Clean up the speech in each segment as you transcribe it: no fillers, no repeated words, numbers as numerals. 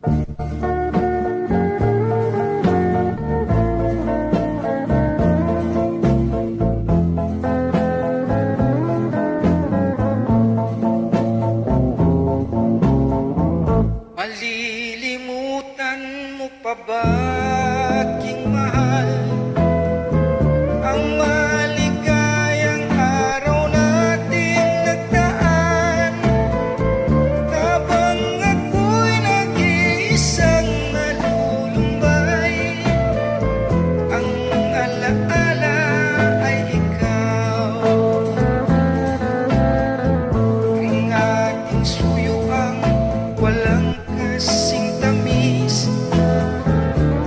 Malilimutan mo pa ba, aking mahal, ang maligayang araw nating nagdaan, habang ako'y nag-iisang nalulumbay. Ang alaala ay ikaw, ang ating suyuang walang kasing tamis.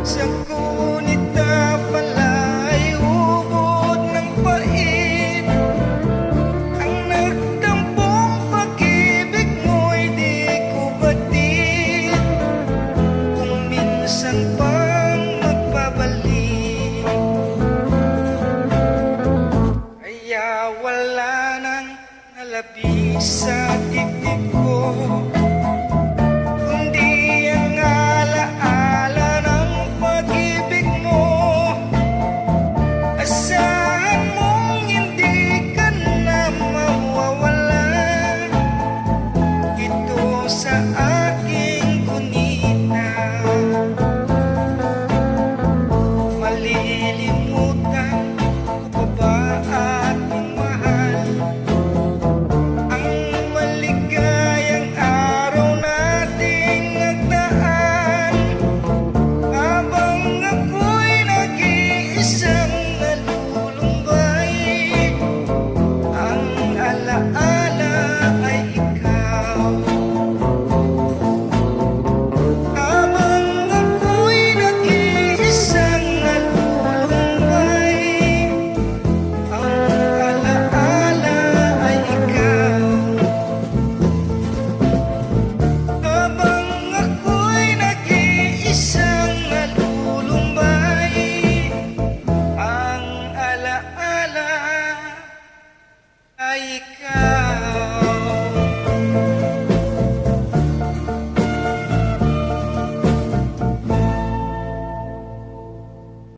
Sa kunita pala'y ubod ng pait. Ang nagtampong pag-ibig mo'y di ko batid, kung minsan pang magbabalik. Kaya wala nang nalabis sa dibdib ko,